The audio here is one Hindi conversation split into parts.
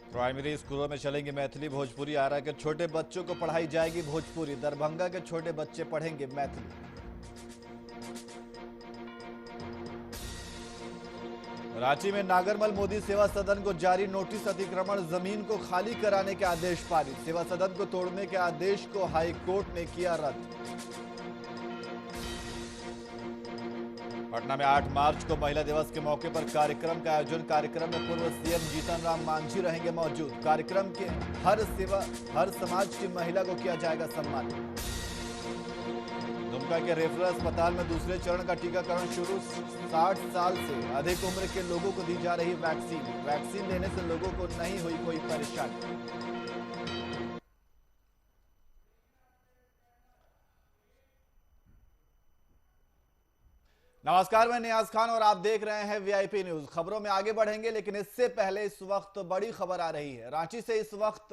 प्राइमरी स्कूलों में चलेंगे मैथिली भोजपुरी। आरा के छोटे बच्चों को पढ़ाई जाएगी भोजपुरी। दरभंगा के छोटे बच्चे पढ़ेंगे मैथिली। रांची में नागरमल मोदी सेवा सदन को जारी नोटिस। अतिक्रमण जमीन को खाली कराने के आदेश पारित। सेवा सदन को तोड़ने के आदेश को हाईकोर्ट ने किया रद्द। पटना में 8 मार्च को महिला दिवस के मौके पर कार्यक्रम का आयोजन। कार्यक्रम में पूर्व सीएम जीतन राम मांझी रहेंगे मौजूद। कार्यक्रम के हर समाज की महिला को किया जाएगा सम्मान। दुमका के रेफरल अस्पताल में दूसरे चरण का टीकाकरण शुरू। 60 साल से अधिक उम्र के लोगों को दी जा रही वैक्सीन। वैक्सीन लेने से लोगों को नहीं हुई कोई परेशानी। नमस्कार, मैं नियाज खान और आप देख रहे हैं वीआईपी न्यूज। खबरों में आगे बढ़ेंगे, लेकिन इससे पहले इस वक्त बड़ी खबर आ रही है। रांची से इस वक्त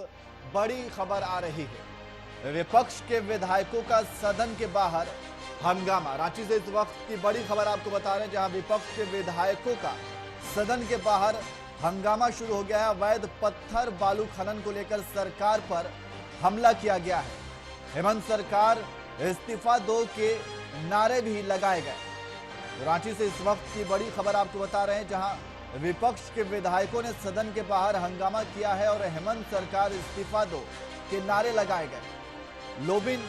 बड़ी खबर आ रही है। विपक्ष के विधायकों का सदन के बाहर हंगामा। रांची से इस वक्त की बड़ी खबर आपको बता रहे हैं, जहां विपक्ष के विधायकों का सदन के बाहर हंगामा शुरू हो गया है। अवैध पत्थर बालू खनन को लेकर सरकार पर हमला किया गया है। हेमंत सरकार इस्तीफा दो के नारे भी लगाए गए। रांची से इस वक्त की बड़ी खबर आपको बता रहे हैं, जहां विपक्ष के विधायकों ने सदन के बाहर हंगामा किया है और हेमंत सरकार इस्तीफा दो के नारे लगाए गए। लोबिन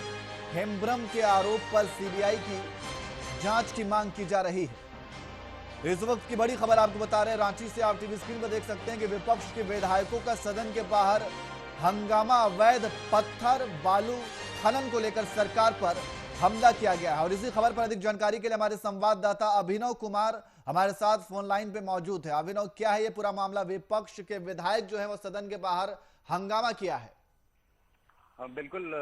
हेम्ब्रम के आरोप पर सीबीआई की जांच की मांग की जा रही है। इस वक्त की बड़ी खबर आपको बता रहे हैं, रांची से आप टीवी स्क्रीन पर देख सकते हैं कि विपक्ष के विधायकों का सदन के बाहर हंगामा। अवैध पत्थर बालू खनन को लेकर सरकार पर हमला किया गया है। और इसी खबर पर अधिक जानकारी के लिए हमारे संवाददाता अभिनव कुमार हमारे साथ फोन लाइन पे मौजूद है। अभिनव, क्या है ये पूरा मामला? विपक्ष के विधायक जो है वो सदन के बाहर हंगामा किया है। बिल्कुल।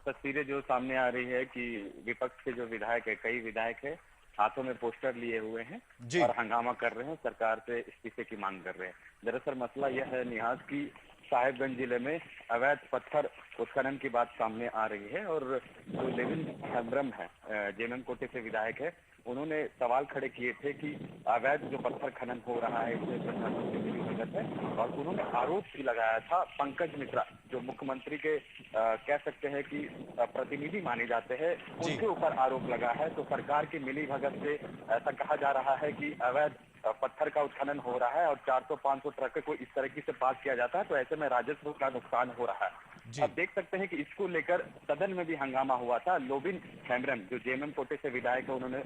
तस्वीरें जो सामने आ रही है कि विपक्ष के जो विधायक है, कई विधायक है, हाथों में पोस्टर लिए हुए हैं और हंगामा कर रहे हैं, सरकार से इस्तीफे की मांग कर रहे हैं। दरअसल मसला यह है निहाज की साहिबगंज जिले में अवैध पत्थर उत्खनन की बात सामने आ रही है और जो लेविन हेम्ब्रम है, जेएमएम कोटे से विधायक है, उन्होंने सवाल खड़े किए थे कि अवैध जो पत्थर खनन हो रहा है इससे प्रशासन की मिली भगत है। और उन्होंने आरोप भी लगाया था पंकज मिश्रा, जो मुख्यमंत्री के कह सकते हैं कि प्रतिनिधि माने जाते हैं, उनके ऊपर आरोप लगा है। तो सरकार की मिली भगत से ऐसा कहा जा रहा है कि अवैध पत्थर का उत्खनन हो रहा है और 400-500 ट्रक को इस तरीके से पास किया जाता है, तो ऐसे में राजस्व का नुकसान हो रहा है। अब देख सकते हैं कि इसको लेकर सदन में भी हंगामा हुआ था। लोबिन हेम्ब्रम जो जेएमएम कोटे से विधायक है, उन्होंने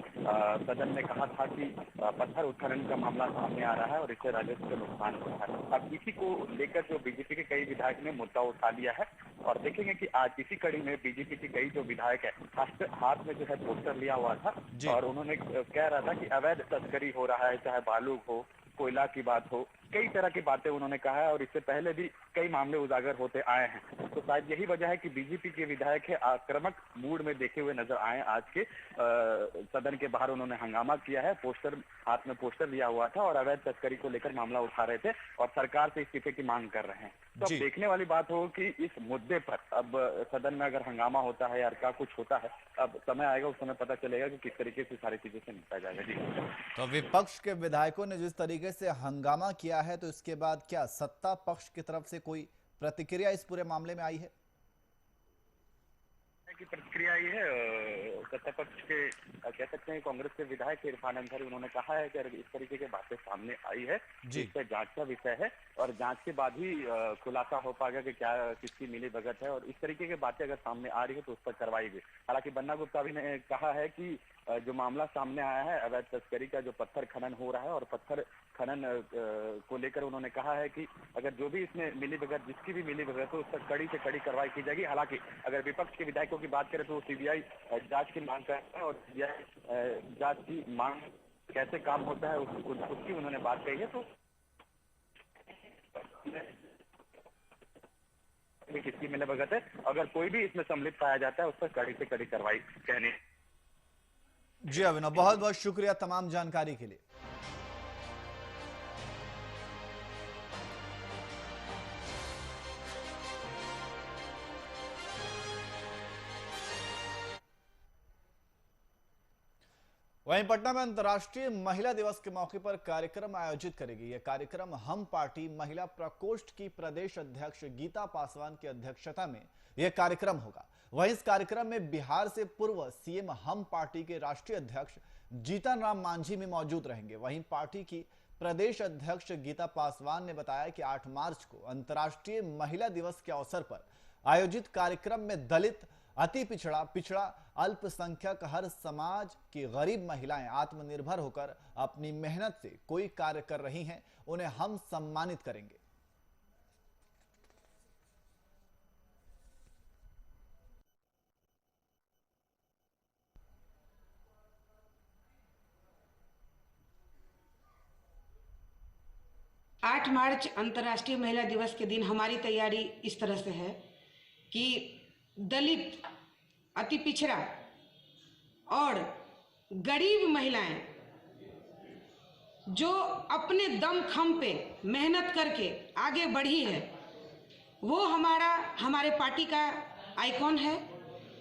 सदन में कहा था कि पत्थर उत्खनन का मामला सामने आ रहा है और इससे राजस्व का नुकसान हो रहा है। अब इसी को लेकर जो बीजेपी के कई विधायक ने मुद्दा उठा लिया है और देखेंगे कि आज इसी कड़ी में बीजेपी के कई जो विधायक है हाथ में जो है पोस्टर लिया हुआ था और उन्होंने कह रहा था कि अवैध तस्करी हो रहा है, चाहे बालू हो, कोयला की बात हो, कई तरह की बातें उन्होंने कहा है और इससे पहले भी कई मामले उजागर होते आए हैं। तो शायद यही वजह है कि बीजेपी के विधायक है आक्रामक मूड में देखे हुए नजर आए। आज के सदन के बाहर उन्होंने हंगामा किया है, पोस्टर हाथ में पोस्टर लिया हुआ था और अवैध तस्करी को लेकर मामला उठा रहे थे और सरकार से इस्तीफे की मांग कर रहे हैं। तो अब देखने वाली बात हो कि इस मुद्दे पर अब सदन में अगर हंगामा होता है या क्या कुछ होता है, अब समय आएगा, उस समय पता चलेगा कि किस तरीके से सारी चीजों से निपटा जाएगा। जी, तो विपक्ष के विधायकों ने जिस तरीके से हंगामा किया है, तो इसके बाद क्या सत्ता पक्ष की तरफ से कोई प्रतिक्रिया इस पूरे मामले में आई है? की प्रतिक्रिया आई है सत्ता पक्ष के कह सकते हैं कांग्रेस के विधायक इरफान अंसारी, उन्होंने कहा है कि अगर इस तरीके की बातें सामने आई है इस पर जांच का विषय है और जांच के बाद ही खुलासा हो पाएगा कि क्या किसकी मिली भगत है और इस तरीके की बातें अगर सामने आ रही है तो उस पर कार्रवाई भी। हालांकि बन्ना गुप्ता भी ने कहा है कि जो मामला सामने आया है अवैध तस्करी का, जो पत्थर खनन हो रहा है और पत्थर खनन को लेकर उन्होंने कहा है कि अगर जो भी इसमें मिली भगत, जिसकी भी मिली भगत हो, उस पर कड़ी से कड़ी कार्रवाई की जाएगी। हालांकि अगर विपक्ष के विधायकों की बात करें तो सीबीआई जांच की मांग करता है और सीबीआई जांच की मांग कैसे काम होता है उसकी उन्होंने बात कही है। तो किसकी मिली भगत है, अगर कोई भी इसमें सम्मिलित पाया जाता है उस पर कड़ी से कड़ी कार्रवाई कहने। जी अभिनव, बहुत बहुत शुक्रिया तमाम जानकारी के लिए। वहीं पटना में अंतर्राष्ट्रीय महिला दिवस के मौके पर कार्यक्रम आयोजित करेगी। यह कार्यक्रम हम पार्टी महिला प्रकोष्ठ की प्रदेश अध्यक्ष गीता पासवान की अध्यक्षता में यह कार्यक्रम होगा। वहीं इस कार्यक्रम में बिहार से पूर्व सीएम हम पार्टी के राष्ट्रीय अध्यक्ष जीतन राम मांझी भी मौजूद रहेंगे। वहीं पार्टी की प्रदेश अध्यक्ष गीता पासवान ने बताया कि 8 मार्च को अंतर्राष्ट्रीय महिला दिवस के अवसर पर आयोजित कार्यक्रम में दलित, अति पिछड़ा अल्पसंख्यक हर समाज की गरीब महिलाएं आत्मनिर्भर होकर अपनी मेहनत से कोई कार्य कर रही हैं, उन्हें हम सम्मानित करेंगे। आठ मार्च अंतर्राष्ट्रीय महिला दिवस के दिन हमारी तैयारी इस तरह से है कि दलित, अति पिछड़ा और गरीब महिलाएं जो अपने दम खम पे मेहनत करके आगे बढ़ी है, वो हमारे पार्टी का आइकॉन है,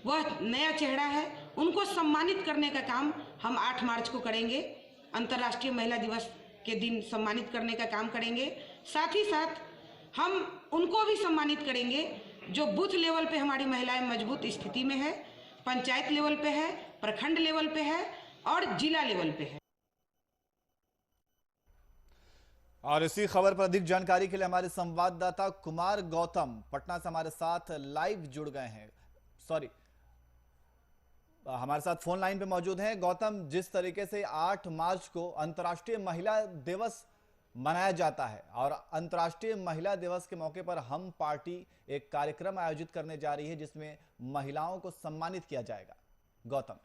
वह नया चेहरा है। उनको सम्मानित करने का काम हम 8 मार्च को करेंगे। अंतर्राष्ट्रीय महिला दिवस के दिन सम्मानित करने का काम करेंगे। साथ ही साथ हम उनको भी सम्मानित करेंगे जो बूथ लेवल पे हमारी महिलाएं मजबूत स्थिति में है, पंचायत लेवल पे है, प्रखंड लेवल पे है और जिला लेवल पे है। और इसी खबर पर अधिक जानकारी के लिए हमारे संवाददाता कुमार गौतम पटना से हमारे साथ लाइव जुड़ गए हैं। हमारे साथ फोन लाइन पे मौजूद हैं। गौतम, जिस तरीके से 8 मार्च को अंतर्राष्ट्रीय महिला दिवस मनाया जाता है और अंतर्राष्ट्रीय महिला दिवस के मौके पर हम पार्टी एक कार्यक्रम आयोजित करने जा रही है जिसमें महिलाओं को सम्मानित किया जाएगा। गौतम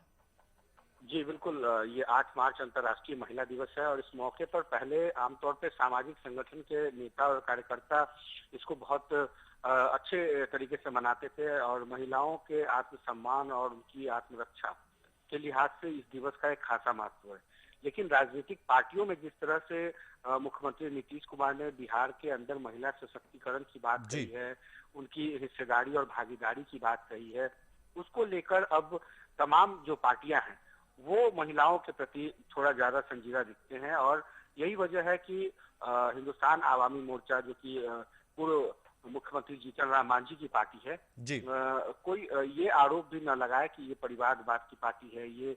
जी बिल्कुल, ये 8 मार्च अंतर्राष्ट्रीय महिला दिवस है और इस मौके पर पहले आमतौर पर सामाजिक संगठन के नेता और कार्यकर्ता इसको बहुत अच्छे तरीके से मनाते थे और महिलाओं के आत्मसम्मान और उनकी आत्मरक्षा के लिहाज से इस दिवस का एक खासा महत्व है। लेकिन राजनीतिक पार्टियों में जिस तरह से मुख्यमंत्री नीतीश कुमार ने बिहार के अंदर महिला सशक्तिकरण की बात कही है, उनकी हिस्सेदारी और भागीदारी की बात कही है, उसको लेकर अब तमाम जो पार्टियां हैं वो महिलाओं के प्रति थोड़ा ज्यादा संजीदा दिखते हैं। और यही वजह है कि हिंदुस्तान आवामी मोर्चा, जो कि पूर्व मुख्यमंत्री जीतन राम मांझी की पार्टी है, कोई ये आरोप भी न लगाए कि ये परिवारवाद की पार्टी है, ये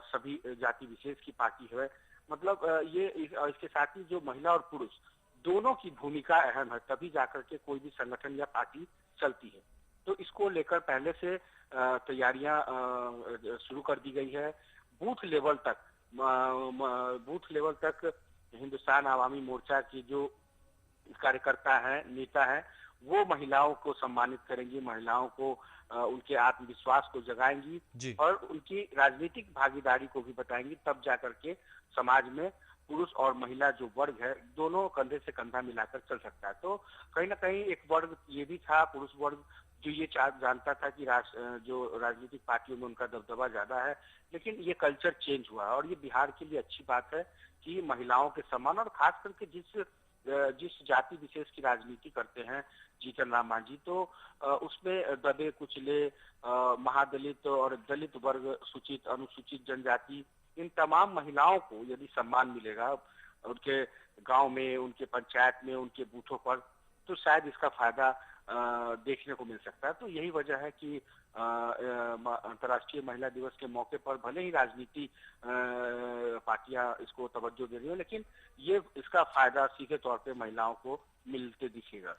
सभी जाति विशेष की पार्टी है। मतलब ये इसके साथ ही जो महिला और पुरुष दोनों की भूमिका अहम है, तभी जाकर के कोई भी संगठन या पार्टी चलती है। तो इसको लेकर पहले से तैयारियां शुरू कर दी गई है। बूथ लेवल तक हिंदुस्तान आवामी मोर्चा की जो कार्यकर्ता है, नेता है, वो महिलाओं को सम्मानित करेंगी, महिलाओं को उनके आत्मविश्वास को जगाएंगी और उनकी राजनीतिक भागीदारी को भी बताएंगी। तब जाकर के समाज में पुरुष और महिला जो वर्ग है दोनों कंधे से कंधा मिलाकर चल सकता है। तो कहीं ना कहीं एक वर्ग ये भी था, पुरुष वर्ग, जो ये जानता था कि जो राजनीतिक पार्टियों में उनका दबदबा ज्यादा है, लेकिन ये कल्चर चेंज हुआ और ये बिहार के लिए अच्छी बात है कि महिलाओं के सम्मान और खास करके जिस जाति विशेष की राजनीति करते हैं जीतन राम मांझी, तो उसमें दबे कुचले महादलित और दलित वर्ग, सूचित अनुसूचित जनजाति, इन तमाम महिलाओं को यदि सम्मान मिलेगा उनके गांव में, उनके पंचायत में, उनके बूथों पर, तो शायद इसका फायदा देखने को मिल सकता है। तो यही वजह है कि अंतर्राष्ट्रीय महिला दिवस के मौके पर भले ही राजनीति पार्टियां इसको तवज्जो दे रही है, लेकिन ये इसका फायदा सीधे तौर पे महिलाओं को मिलते दिखेगा।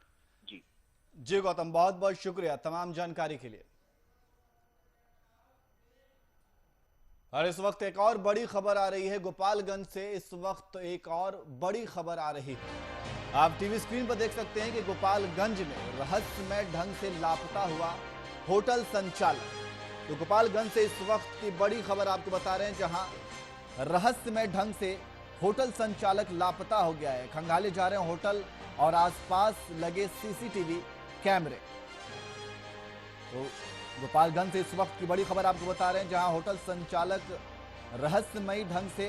जी गौतम, बहुत बहुत शुक्रिया तमाम जानकारी के लिए। और इस वक्त एक और बड़ी खबर आ रही है गोपालगंज से। इस वक्त एक और बड़ी खबर आ रही है, आप टीवी स्क्रीन पर देख सकते हैं कि गोपालगंज में रहस्यमय ढंग से लापता हुआ होटल संचालक। तो गोपालगंज से इस वक्त की बड़ी खबर आपको बता रहे हैं, जहां रहस्यमय ढंग से होटल संचालक लापता हो गया है। खंगाले जा रहे हैं होटल और आसपास लगे सीसीटीवी कैमरे। तो गोपालगंज से इस वक्त की बड़ी खबर आपको बता रहे हैं, जहां होटल संचालक रहस्यमयी ढंग से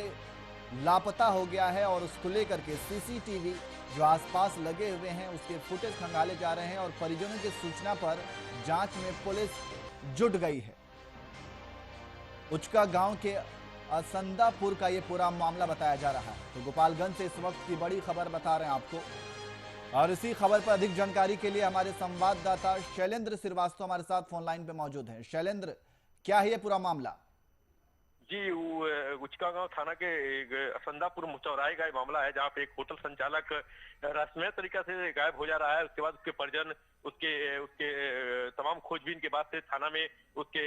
लापता हो गया है और उसको लेकर के सीसीटीवी जो आसपास लगे हुए हैं उसके फुटेज खंगाले जा रहे हैं और परिजनों की सूचना पर जांच में पुलिस जुट गई है। उचका गांव के असंदापुर का ये पूरा मामला बताया जा रहा है। तो गोपालगंज से इस वक्त की बड़ी खबर बता रहे हैं आपको, और इसी खबर पर अधिक जानकारी के लिए हमारे संवाददाता शैलेंद्र श्रीवास्तव हमारे साथ फोन लाइन पे मौजूद हैं। शैलेंद्र, क्या है ये पूरा मामला? जी, उचकागांव थाना के असंदापुर चौराहे का मामला है, जहाँ पे एक होटल संचालक रहस्यमय तरीका से गायब हो जा रहा है। उसके बाद उसके परिजन उसके तमाम खोजबीन के बाद से थाना में उसके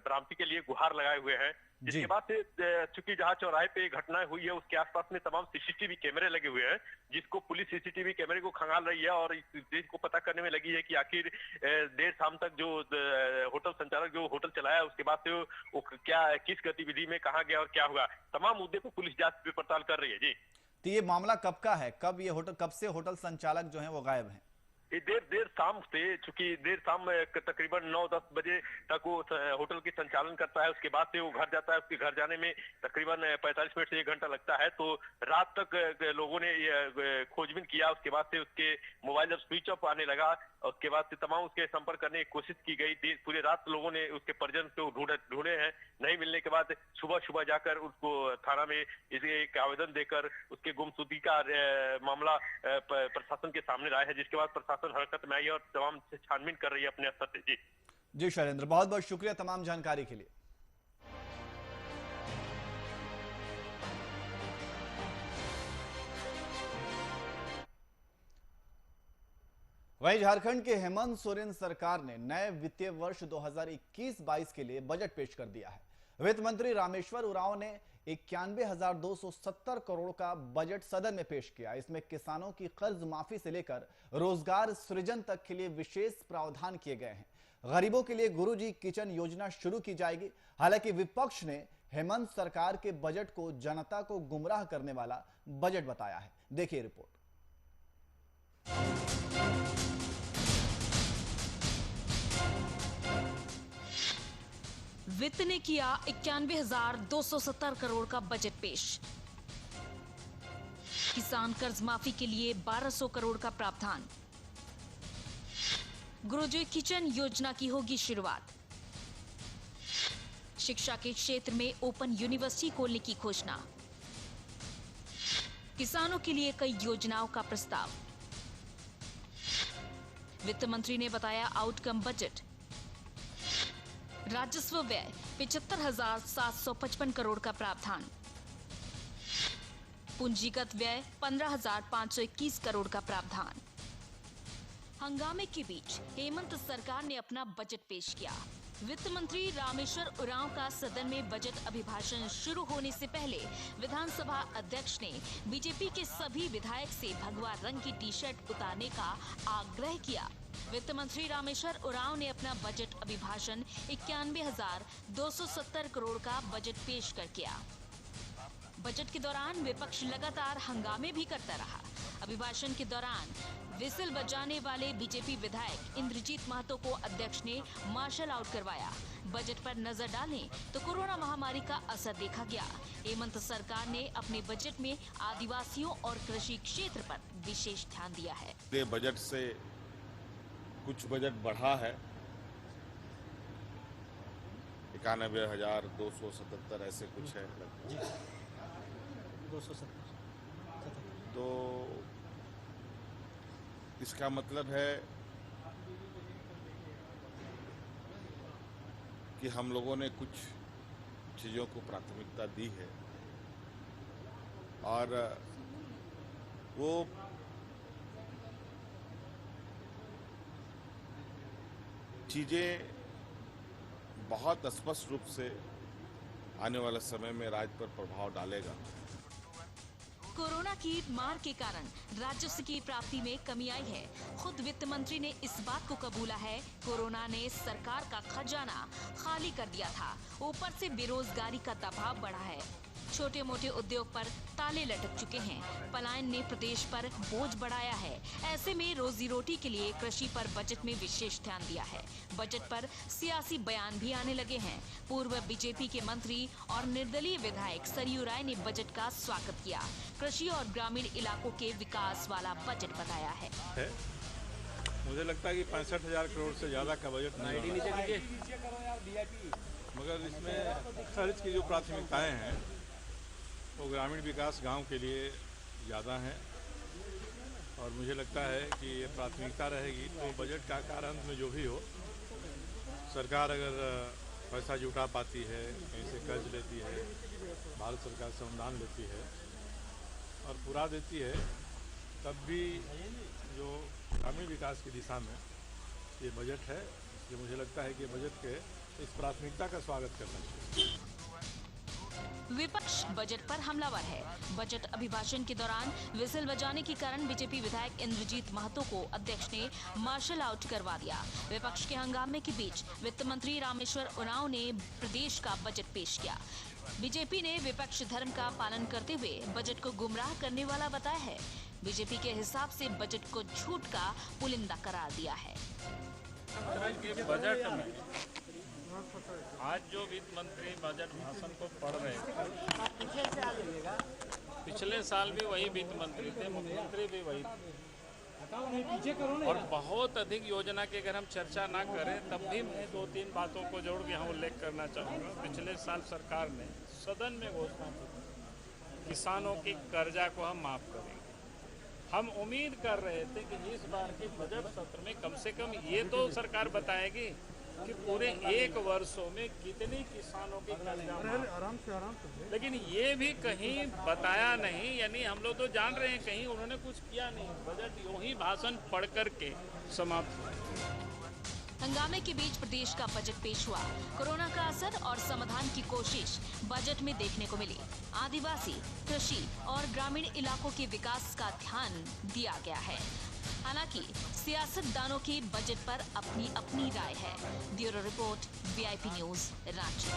बरामदी के लिए गुहार लगाए हुए हैं। जिसके बाद से चूंकि जहाँ चौराहे पे घटना हुई है उसके आसपास में तमाम सीसीटीवी कैमरे लगे हुए हैं, जिसको पुलिस सीसीटीवी कैमरे को खंगाल रही है और इस चीज को पता करने में लगी है कि आखिर देर शाम तक जो होटल संचालक जो होटल चलाया उसके बाद से वो क्या किस गतिविधि में कहाँ गया और क्या हुआ, तमाम मुद्दे पर पुलिस जांच पड़ताल कर रही है। जी, तो ये मामला कब का है? कब से होटल संचालक जो है वो गायब है? ये देर शाम से, चूंकि देर शाम तकरीबन 9-10 बजे तक वो होटल की संचालन करता है। उसके बाद से वो घर जाता है। उसके घर जाने में तकरीबन 45 मिनट से 1 घंटा लगता है। तो रात तक लोगों ने खोजबीन किया। उसके बाद से उसके मोबाइल जब स्विच ऑफ आने लगा, उसके बाद से तमाम उसके संपर्क करने की कोशिश की गई। पूरी रात लोगों ने उसके परिजन को ढूंढे हैं। नहीं मिलने के बाद सुबह जाकर उसको थाना में एक आवेदन देकर उसके गुमशुदगी का मामला प्रशासन के सामने लाया है, जिसके बाद प्रशासन हरकत में आई है और तमाम से छानबीन कर रही है अपने स्तर से। जी शैलेंद्र, बहुत बहुत शुक्रिया तमाम जानकारी के लिए। वहीं झारखंड के हेमंत सोरेन सरकार ने नए वित्तीय वर्ष 2021-22 के लिए बजट पेश कर दिया है। वित्त मंत्री रामेश्वर उरांव ने 91,270 करोड़ का बजट सदन में पेश किया। इसमें किसानों की कर्ज माफी से लेकर रोजगार सृजन तक के लिए विशेष प्रावधान किए गए हैं। गरीबों के लिए गुरुजी किचन योजना शुरू की जाएगी। हालांकि विपक्ष ने हेमंत सरकार के बजट को जनता को गुमराह करने वाला बजट बताया है। देखिए रिपोर्ट। वित्त ने किया 91,270 करोड़ का बजट पेश। किसान कर्ज माफी के लिए 1,200 करोड़ का प्रावधान। गुरुजी किचन योजना की होगी शुरुआत। शिक्षा के क्षेत्र में ओपन यूनिवर्सिटी खोलने की घोषणा। किसानों के लिए कई योजनाओं का प्रस्ताव। वित्त मंत्री ने बताया आउटकम बजट। राजस्व व्यय 75,755 करोड़ का प्रावधान। पूंजीगत व्यय 15,521 करोड़ का प्रावधान। हंगामे के बीच हेमंत सरकार ने अपना बजट पेश किया। वित्त मंत्री रामेश्वर उरांव का सदन में बजट अभिभाषण शुरू होने से पहले विधानसभा अध्यक्ष ने बीजेपी के सभी विधायक से भगवा रंग की टी-शर्ट उतारने का आग्रह किया। वित्त मंत्री रामेश्वर उरांव ने अपना बजट अभिभाषण 91,270 करोड़ का बजट पेश कर किया। बजट के दौरान विपक्ष लगातार हंगामे भी करता रहा। अभिभाषण के दौरान विसिल बजाने वाले बीजेपी विधायक इंद्रजीत महतो को अध्यक्ष ने मार्शल आउट करवाया। बजट पर नजर डालें तो कोरोना महामारी का असर देखा गया। हेमंत सरकार ने अपने बजट में आदिवासियों और कृषि क्षेत्र पर विशेष ध्यान दिया है। बजट से कुछ बजट बढ़ा है, 91,277 ऐसे कुछ है, 270। तो इसका मतलब है कि हम लोगों ने कुछ चीज़ों को प्राथमिकता दी है और वो चीज़ें बहुत स्पष्ट रूप से आने वाले समय में राज्य पर प्रभाव डालेगा। कोरोना की मार के कारण राजस्व की प्राप्ति में कमी आई है। खुद वित्त मंत्री ने इस बात को कबूला है, कोरोना ने सरकार का खजाना खाली कर दिया था। ऊपर से बेरोजगारी का दबाव बढ़ा है। छोटे मोटे उद्योग पर ताले लटक चुके हैं। पलायन ने प्रदेश पर बोझ बढ़ाया है। ऐसे में रोजी रोटी के लिए कृषि पर बजट में विशेष ध्यान दिया है। बजट पर सियासी बयान भी आने लगे हैं। पूर्व बीजेपी के मंत्री और निर्दलीय विधायक सरयू राय ने बजट का स्वागत किया। कृषि और ग्रामीण इलाकों के विकास वाला बजट बताया है। मुझे लगता है कि 65,000 करोड़ से ज्यादा का बजट नहीं मगर इसमें खर्च की जो प्राथमिकताएं हैं वो ग्रामीण विकास गांव के लिए ज़्यादा हैं और मुझे लगता है कि ये प्राथमिकता रहेगी तो बजट का आकार अंत में जो भी हो, सरकार अगर पैसा जुटा पाती है, कहीं से कर्ज लेती है, भारत सरकार से अनुदान लेती है और पूरा देती है, तब भी जो ग्रामीण विकास की दिशा में ये बजट है, ये मुझे लगता है कि बजट के इस प्राथमिकता का स्वागत करना चाहिए। विपक्ष बजट पर हमलावर है। बजट अभिभाषण के दौरान विसिल बजाने के कारण बीजेपी विधायक इंद्रजीत महतो को अध्यक्ष ने मार्शल आउट करवा दिया। विपक्ष के हंगामे के बीच वित्त मंत्री रामेश्वर उरांव ने प्रदेश का बजट पेश किया। बीजेपी ने विपक्ष धर्म का पालन करते हुए बजट को गुमराह करने वाला बताया है। बीजेपी के हिसाब से बजट को झूठ का पुलिंदा करार दिया है। बजट में आज जो वित्त मंत्री बजट भाषण को पढ़ रहे थे, पिछले साल भी वही वित्त मंत्री थे, मुख्यमंत्री भी वही थे और बहुत अधिक योजना की अगर हम चर्चा ना करें तब भी मैं 2-3 बातों को जोड़ के यहाँ उल्लेख करना चाहूँगा। पिछले साल सरकार ने सदन में घोषणा की किसानों की कर्जा को हम माफ़ करेंगे। हम उम्मीद कर रहे थे कि इस बार के बजट सत्र में कम से कम ये तो सरकार बताएगी कि पूरे 1 वर्षों में कितनी किसानों की कर्जा आराम से लेकिन ये भी कहीं बताया नहीं। यानी हम लोग तो जान रहे हैं कहीं उन्होंने कुछ किया नहीं, बजट यूं ही भाषण पढ़ करके समाप्त हुआ। हंगामे के बीच प्रदेश का बजट पेश हुआ। कोरोना का असर और समाधान की कोशिश बजट में देखने को मिली। आदिवासी, कृषि और ग्रामीण इलाकों के विकास का ध्यान दिया गया है। हालांकि सियासतदानों की बजट पर अपनी अपनी राय है। Bureau report, VIP news, Ranchi.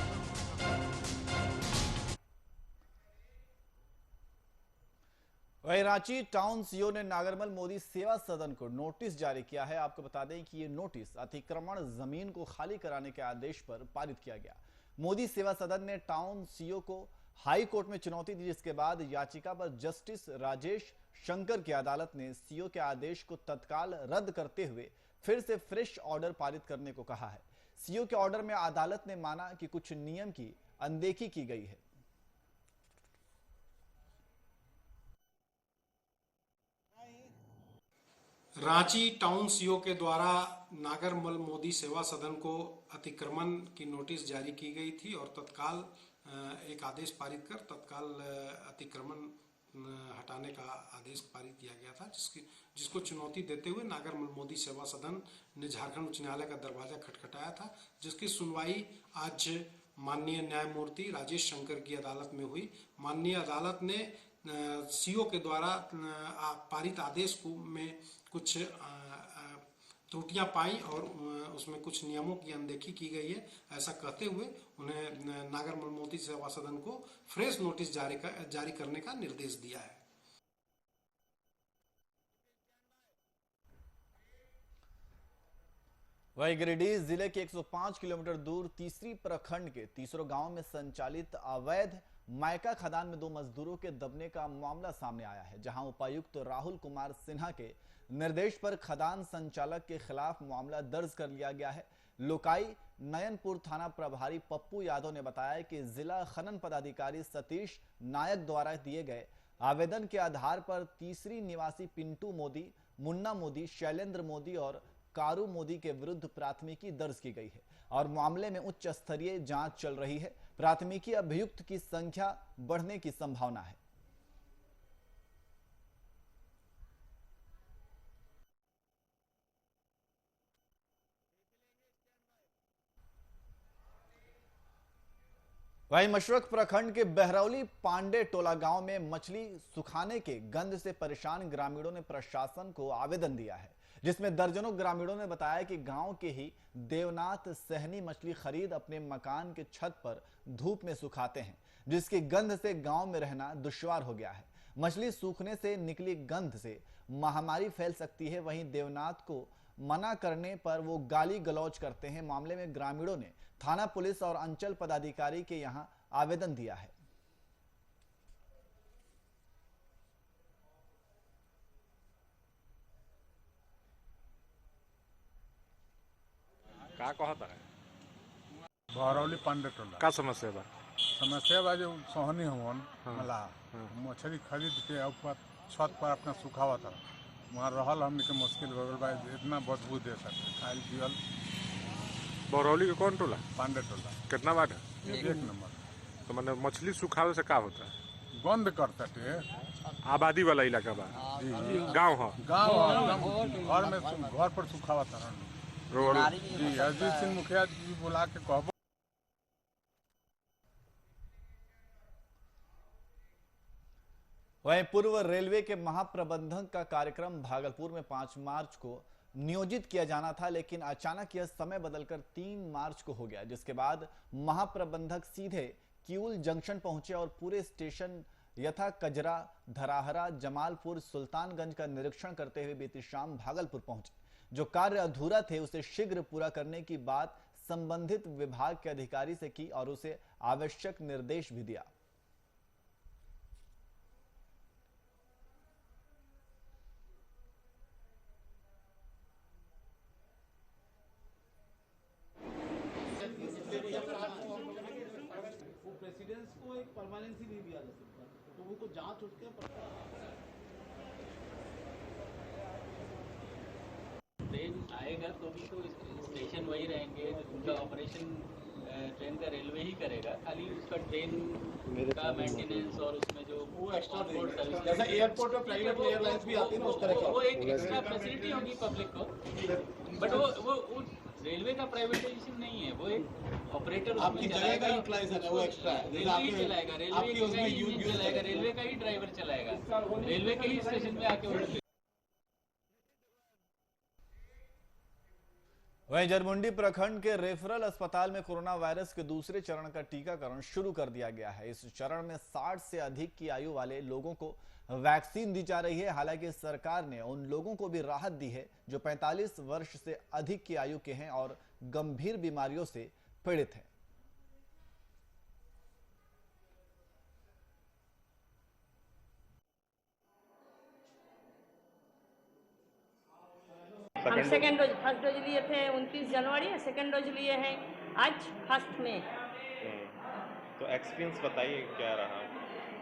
वहीं रांची टाउन सीओ ने नागरमल मोदी सेवा सदन को नोटिस जारी किया है। आपको बता दें कि ये नोटिस अतिक्रमण जमीन को खाली कराने के आदेश पर पारित किया गया। मोदी सेवा सदन ने टाउन सीओ को हाई कोर्ट में चुनौती दी, जिसके बाद याचिका पर जस्टिस राजेश शंकर की अदालत ने सीओ के आदेश को तत्काल रद्द करते हुए फिर से फ्रेश ऑर्डर पारित करने को कहा है। सीओ के ऑर्डर में अदालत ने माना कि कुछ नियम की अनदेखी की गई है। रांची टाउन सीओ के द्वारा नागरमल मोदी सेवा सदन को अतिक्रमण की नोटिस जारी की गई थी और तत्काल एक आदेश पारित कर तत्काल अतिक्रमण हटाने का आदेश पारित किया गया था, जिसको चुनौती देते हुए नागरमल मोदी सेवा सदन ने झारखंड उच्च न्यायालय का दरवाजा खटखटाया था, जिसकी सुनवाई आज माननीय न्यायमूर्ति राजेश शंकर की अदालत में हुई। माननीय अदालत ने सीओ के द्वारा पारित आदेश को में कुछ त्रुटियां पाई और उसमें कुछ नियमों की अनदेखी की गई है, ऐसा कहते हुए उन्हें नागरमल मोदी सेवा सदन को फ्रेश नोटिस जारी करने का निर्देश दिया है। वहीं गिरिडीह जिले के 105 किलोमीटर दूर तीसरी प्रखंड के तीसरो गांव में संचालित अवैध मायका खदान में 2 मजदूरों के दबने का मामला सामने आया है, जहां उपायुक्त राहुल कुमार सिन्हा के निर्देश पर खदान संचालक के खिलाफ मामला दर्ज कर लिया गया है। लोकाई नयनपुर थाना प्रभारी पप्पू यादव ने बताया कि जिला खनन पदाधिकारी सतीश नायक द्वारा दिए गए आवेदन के आधार पर तीसरी निवासी पिंटू मोदी, मुन्ना मोदी, शैलेंद्र मोदी और कारू मोदी के विरुद्ध प्राथमिकी दर्ज की गई है और मामले में उच्च स्तरीय जांच चल रही है। प्राथमिकी अभियुक्त की संख्या बढ़ने की संभावना है। वहीं मशरक प्रखंड के बहरौली पांडे टोला गांव में मछली सुखाने के गंध से परेशान ग्रामीणों ने प्रशासन को आवेदन दिया है, जिसमें दर्जनों ग्रामीणों ने बताया कि गांव के ही देवनाथ सहनी मछली खरीद अपने मकान के छत पर धूप में सुखाते हैं, जिसकी गंध से गांव में रहना दुश्वार हो गया है। मछली सूखने से निकली गंध से महामारी फैल सकती है। वहीं देवनाथ को मना करने पर वो गाली गलौज करते हैं। मामले में ग्रामीणों ने थाना पुलिस और अंचल पदाधिकारी के यहां आवेदन दिया है। क्या कहता है? बहरौली पांडे टोला। का समस्या बा? समस्या बा जो सोहनी हमन मला मछली खरीद के ऊपर छत पर अपना सुखावा था, वहाँ रहल हमने के मुश्किल हो गल बा, इतना बदबू दे सकते खाइल पियल। बहरौली के कौन टोला? पांडे टोला। कितना वार्ड है? 1 नंबर। तो मैंने मछली सुखावे से का होता है? बंद करता टे। आबादी वाला इलाका बा? गाँव हो? गाँव घर में घर पर सुखावा था जी। अजीत सिंह मुखिया जी बुला के कहबो। वहीं पूर्व रेलवे के महाप्रबंधक का कार्यक्रम भागलपुर में 5 मार्च को नियोजित किया जाना था, लेकिन अचानक यह समय बदलकर 3 मार्च को हो गया, जिसके बाद महाप्रबंधक सीधे किऊल जंक्शन पहुंचे और पूरे स्टेशन यथा कजरा, धराहरा, जमालपुर, सुल्तानगंज का निरीक्षण करते हुए बीती शाम भागलपुर पहुंचे। जो कार्य अधूरा थे उसे शीघ्र पूरा करने की बात संबंधित विभाग के अधिकारी से की और उसे आवश्यक निर्देश भी दिया। प्रेसिडेंस को एक परमानेंसी नहीं दिया जा सकता, तो वो जांच उठ के ट्रेन आएगा तो भी तो स्टेशन वही रहेंगे, उनका ऑपरेशन ट्रेन का रेलवे ही करेगा, खाली उसका ट्रेन का मेंटेनेंस और उसमें जो वो एक्स्ट्रा सर्विस जैसा एयरपोर्ट में प्राइवेट एयरलाइंस भी आती है उस तरह वो एक एक्स्ट्रा फैसिलिटी होगी पब्लिक को, बट वो रेलवे का प्राइवेटाइजेशन नहीं है, वो एक ऑपरेटर आपकी जगह का यूटिलाइजेशन है, वो एक्स्ट्रा है। रेलवे ही चलाएगा, रेलवे का ही इंजन चलाएगा, रेलवे का ही ड्राइवर चलाएगा, रेलवे के ही स्टेशन में आके उठेगा। वहीं जरमुंडी प्रखंड के रेफरल अस्पताल में कोरोना वायरस के दूसरे चरण का टीकाकरण शुरू कर दिया गया है। इस चरण में 60 से अधिक की आयु वाले लोगों को वैक्सीन दी जा रही है। हालांकि सरकार ने उन लोगों को भी राहत दी है जो 45 वर्ष से अधिक की आयु के हैं और गंभीर बीमारियों से पीड़ित हैं। हम सेकेंड डोज, फर्स्ट डोज लिए थे 29 जनवरी, सेकेंड डोज लिए हैं आज 1 मई। तो एक्सपीरियंस बताइए क्या रहा?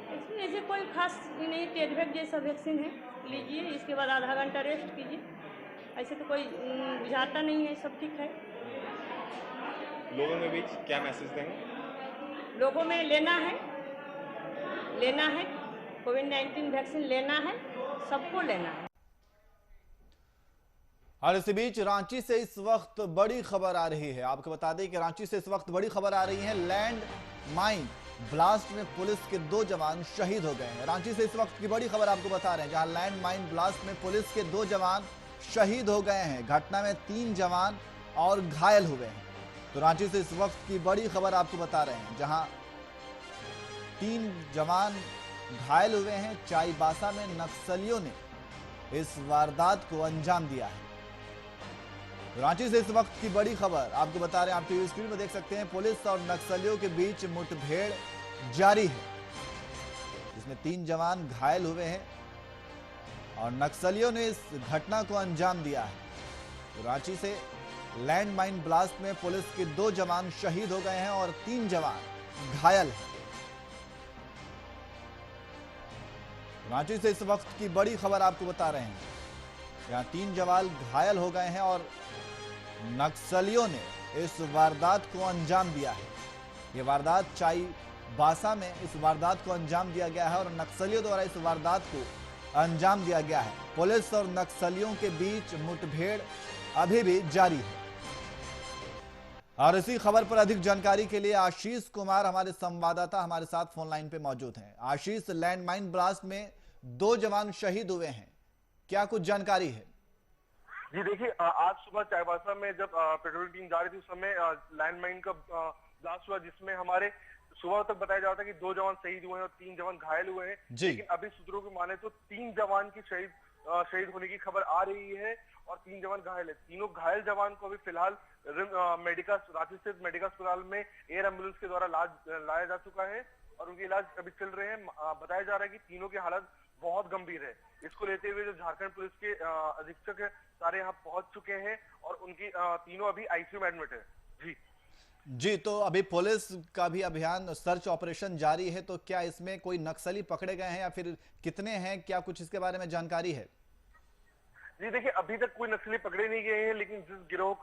इसमें ऐसे कोई खास नहीं, टेडवेक जैसा वैक्सीन है, लीजिए, इसके बाद आधा घंटा रेस्ट कीजिए, ऐसे तो कोई बुझाता नहीं है, सब ठीक है। लोगों के बीच क्या मैसेज देंगे? लोगों में लेना है, कोविड-19 वैक्सीन लेना है, सबको लेना है। और इसी बीच रांची से इस वक्त बड़ी खबर आ रही है। आपको बता दें कि रांची से इस वक्त बड़ी खबर आ रही है। लैंड माइन ब्लास्ट में पुलिस के 2 जवान शहीद हो गए हैं। रांची से इस वक्त की बड़ी खबर आपको बता रहे हैं, जहां लैंड माइन ब्लास्ट में पुलिस के 2 जवान शहीद हो गए हैं। घटना में 3 जवान और घायल हुए हैं। तो रांची से इस वक्त की बड़ी खबर आपको बता रहे हैं, जहां 3 जवान घायल हुए हैं। चाईबासा में नक्सलियों ने इस वारदात को अंजाम दिया है। रांची से इस वक्त की बड़ी खबर आपको बता रहे हैं, आप टीवी स्क्रीन में देख सकते हैं। पुलिस और नक्सलियों के बीच मुठभेड़ जारी है, जिसमें 3 जवान घायल हुए हैं और नक्सलियों ने इस घटना को अंजाम दिया है। तो रांची से लैंड माइन ब्लास्ट में पुलिस के 2 जवान शहीद हो गए हैं और 3 जवान घायल हैं। रांची से इस वक्त की बड़ी खबर आपको बता रहे हैं, यहाँ 3 जवान घायल हो गए हैं और नक्सलियों ने इस वारदात को अंजाम दिया है। ये वारदात चाईबासा में इस वारदात को अंजाम दिया गया है और नक्सलियों द्वारा इस वारदात को अंजाम दिया गया है। पुलिस और नक्सलियों के बीच मुठभेड़ अभी भी जारी है। और इसी खबर पर अधिक जानकारी के लिए आशीष कुमार हमारे संवाददाता हमारे साथ फोन लाइन पे मौजूद हैं। आशीष, लैंड माइन ब्लास्ट में 2 जवान शहीद हुए हैं, क्या कुछ जानकारी है? जी देखिए, आज सुबह चाईबासा में जब पेट्रोलिंग टीम जा रही थी उस समय लैंडमाइन का ब्लास्ट हुआ, जिसमें हमारे सुबह तक बताया जाता है कि 2 जवान शहीद हुए हैं और 3 जवान घायल हुए हैं। लेकिन अभी सूत्रों की माने तो 3 जवान की शहीद होने की खबर आ रही है और 3 जवान घायल है। तीनों घायल जवान को अभी फिलहाल रांची स्थित मेडिकल अस्पताल में एयर एम्बुलेंस के द्वारा लाया जा चुका है और उनके इलाज अभी चल रहे हैं। बताया जा रहा है कि तीनों की हालत बहुत गंभीर है। इसको लेते हुए जो झारखंड पुलिस के अधीक्षक है सारे यहाँ पहुंच चुके हैं और उनकी तीनों अभी आईसीयू में एडमिट है। जी जी, तो अभी पुलिस का भी अभियान सर्च ऑपरेशन जारी है, तो क्या इसमें कोई नक्सली पकड़े गए हैं या फिर कितने हैं, क्या कुछ इसके बारे में जानकारी है? जी देखिए, अभी तक कोई नक्सली पकड़े नहीं गए हैं, लेकिन जिस गिरोह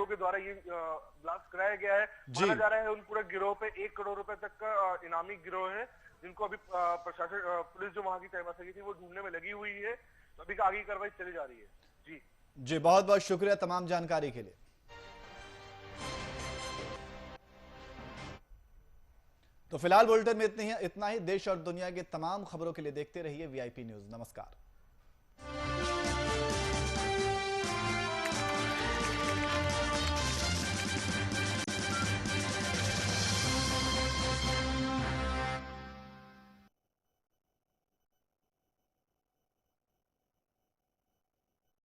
के द्वारा ये ब्लास्ट कराया गया है, माना जा रहा है उन पूरे गिरोह पे 1 करोड़ रुपए तक का इनामी गिरोह है, जिनको अभी प्रशासन पुलिस जो वहां की तैनात की थी वो ढूंढने में लगी हुई है। अभी आगे की कार्रवाई चली जा रही है। जी, बहुत बहुत शुक्रिया तमाम जानकारी के लिए। तो फिलहाल बुलेटिन में इतना ही। देश और दुनिया की तमाम खबरों के लिए देखते रहिए VIP न्यूज। नमस्कार।